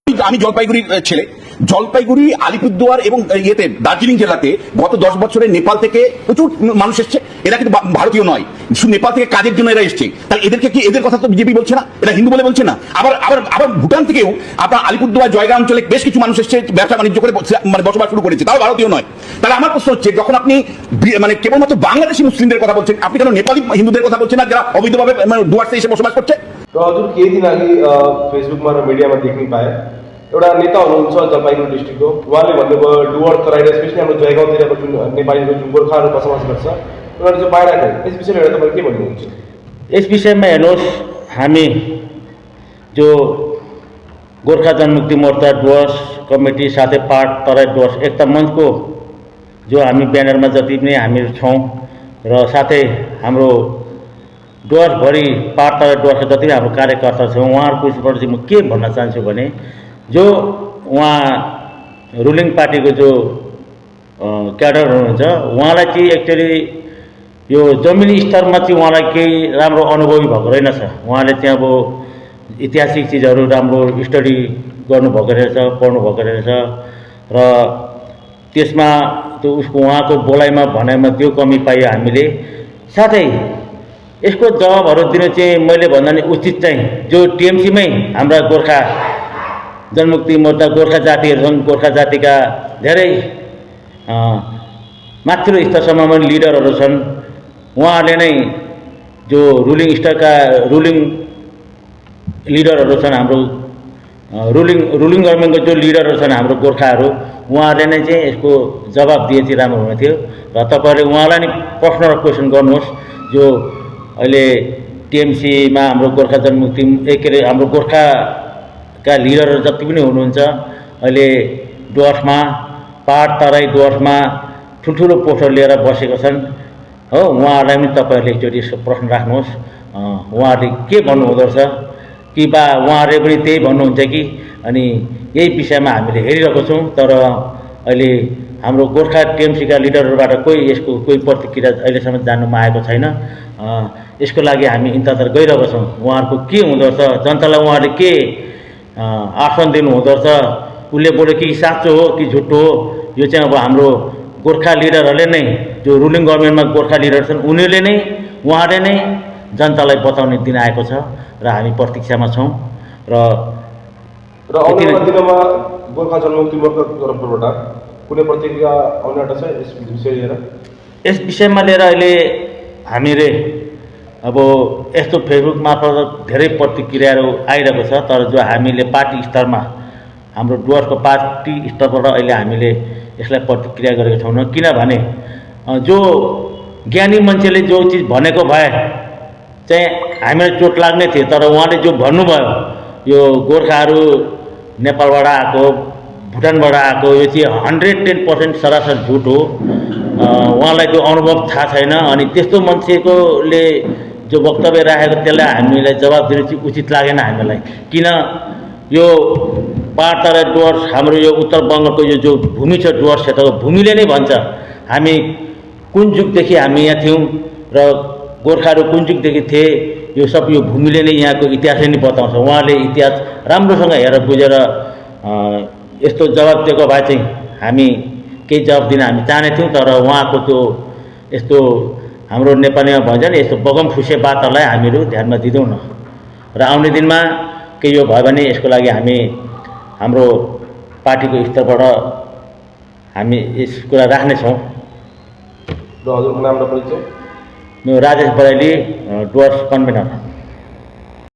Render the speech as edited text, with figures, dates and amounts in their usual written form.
আমি জলপাইগুড়ির ছেলে। জলপাইগুড়ি, আলিপুরদুয়ার এবং ইয়েতে দার্জিলিং জেলাতে গত 10 বছরে নেপাল থেকে প্রচুর মানুষ এসছে। এরা কিন্তু ভারতীয় নয়, শুধু নেপাল থেকে কাজের জন্য এরা এসছে। তাহলে এদেরকে কি, এদের কথা তো বিজেপি বলছে না, এরা হিন্দু বলে বলছে না। আবার আবার আবার ভুটান থেকেও আপনার আলিপুরদুয়ার, জয়গাঁ অঞ্চলে বেশ কিছু মানুষ এসছে, ব্যবসা বাণিজ্য করে মানে বসবাস শুরু করেছে, তাও ভারতীয় নয়। তাহলে আমার প্রশ্ন হচ্ছে, যখন আপনি মানে কেবলমাত্র বাংলাদেশি মুসলিমদের কথা বলছেন, আপনি কেন নেপালি হিন্দুদের কথা বলছেন না, যারা অবৈধভাবে डुवर्स से बसोबास गर्छ? र हजुर केही दिन अघि फेसबुकमा र मिडियामा देख्न पाएँ, एउटा नेता हुनुहुन्छ जलपाइगुडी डिस्ट्रिक्टको, उहाँले भन्नुभयो डुवर्स तराई स्पेसली हाम्रो जयगाउँतिरको जुन नेपालीको जुन गोर्खाहरू बसोबास गर्छ उनीहरू चाहिँ बाहिर गए। यस विषयमा हेर्दा तपाईँ के भन्नुहुन्छ? यस विषयमा हेर्नुहोस्, हामी जो गोर्खा जनमुक्ति मोर्चा डुवर्स कमिटी साथै पार्ट तराई डुवर्स एकता मञ्चको जो हामी ब्यानरमा जति पनि हामीहरू छौँ र साथै हाम्रो डुवर्सभरि पार्ट तराई डुवर्सका जति पनि हाम्रो कार्यकर्ता छौँ, उहाँहरूको उसबाट चाहिँ म के भन्न चाहन्छु भने, जो उहाँ रुलिङ पार्टीको जो क्याडर हुनुहुन्छ उहाँलाई चाहिँ एक्चुअली यो जमिनी स्तरमा चाहिँ उहाँलाई केही राम्रो अनुभवी भएको रहेनछ। उहाँले चाहिँ अब ऐतिहासिक चिजहरू राम्रो स्टडी गर्नुभएको रहेछ, पढ्नुभएको रहेछ र त्यसमा त्यो उसको उहाँको बोलाइमा भनाइमा त्यो कमी पाइयो हामीले। साथै यसको जवाबहरू दिनु चाहिँ मैले भन्दा नि उचित चाहिँ जो टिएमसीमै हाम्रा गोर्खा जनमुक्ति मोर्चा गोर्खा जातिहरू छन्, गोर्खा जातिका धेरै माथिल्लो स्तरसम्ममा लिडरहरू छन्, उहाँहरूले नै जो रुलिङ लिडरहरू छन्, हाम्रो रुलिङ गभर्मेन्टको जो लिडरहरू छन् हाम्रो गोर्खाहरू, उहाँहरूले नै चाहिँ यसको जवाब दिए चाहिँ राम्रो हुने थियो। र तपाईँहरूले उहाँलाई नै पर्सनल क्वेसन गर्नुहोस्, जो अहिले टिएमसीमा हाम्रो गोर्खा जनमुक्ति के अरे हाम्रो गोर्खाका लिडरहरू जति पनि हुनुहुन्छ अहिले डुवर्समा, पार्ट तराई डुवर्समा ठुल्ठुलो पोस्टर लिएर बसेका छन् हो, उहाँहरूलाई पनि तपाईँहरूले एकचोटि यसको प्रश्न राख्नुहोस्, उहाँहरूले के भन्नुहुँदो रहेछ कि बा उहाँहरूले पनि त्यही भन्नुहुन्छ कि। अनि यही विषयमा हामीले हेरिरहेको छौँ, तर अहिले हाम्रो गोर्खा टिएमसीका लिडरहरूबाट कोही प्रतिक्रिया अहिलेसम्म जान्नुमा आएको छैन। यसको लागि हामी इन्तजार गरिरहेको छौँ, उहाँहरूको के हुँदो रहेछ, जनतालाई उहाँहरूले के आश्वासन दिनुहुँदो रहेछ, उसले बोल्यो कि साँचो हो कि झुटो हो, यो चाहिँ अब हाम्रो गोर्खा लिडरहरूले नै, जो रुलिङ गभर्मेन्टमा गोर्खा लिडर छन् उनीहरूले नै, उहाँले नै जनतालाई बताउने दिन आएको छ र हामी प्रतीक्षामा छौँ। र आउने दिनमा गोर्खा जनमुक्ति मोर्चाको तर्फबाट कुनै प्रतिक्रिया आउने आँटा छ यस विषय लिएर? यस विषयमा लिएर अहिले हामीले अब यस्तो फेसबुक मार्फत धेरै प्रतिक्रियाहरू आइरहेको छ, तर जो हामीले पार्टी स्तरमा हाम्रो डुवर्सको पार्टी स्तरबाट अहिले हामीले यसलाई प्रतिक्रिया गरेका छैनौँ। किनभने जो ज्ञानी मान्छेले जो चिज भनेको भए चाहिँ हामीलाई चोट लाग्ने थियो, तर उहाँले जो भन्नुभयो यो गोर्खाहरू नेपालबाट आएको, भुटानबाट आएको, यो चाहिँ 110% सरासर झुट हो। उहाँलाई त्यो अनुभव थाहा छैन। अनि त्यस्तो मान्छेकोले जो वक्तव्य राखेको त्यसलाई हामीलाई जवाब दिनु चाहिँ उचित लागेन हामीलाई। किन यो पार्ट तराई डुवर्स हाम्रो यो उत्तर बङ्गालको यो जो भूमि छ, डुवर्स क्षेत्रको भूमिले नै भन्छ हामी कुन जुगदेखि हामी यहाँ थियौँ र गोर्खाहरू कुन जुगदेखि थिए, यो सब यो भूमिले नै यहाँको इतिहासले नै बताउँछ। उहाँले इतिहास राम्रोसँग हेरेर बुझेर यस्तो जवाब दिएको भए चाहिँ हामी केही जवाब दिन हामी चाहनेथ्यौँ, तर उहाँको त्यो यस्तो हाम्रो नेपालीमा भन्छ नि यस्तो बगम फुसे बातहरूलाई हामीहरू ध्यानमा दिँदैनौँ। र आउने दिनमा के यो भयो भने यसको लागि हामी हाम्रो पार्टीको स्तरबाट हामी यस कुरा राख्नेछौँ। र हजुरको नाम र परिचय? म राजेश बराइली, डुवर्स कन्भेनर।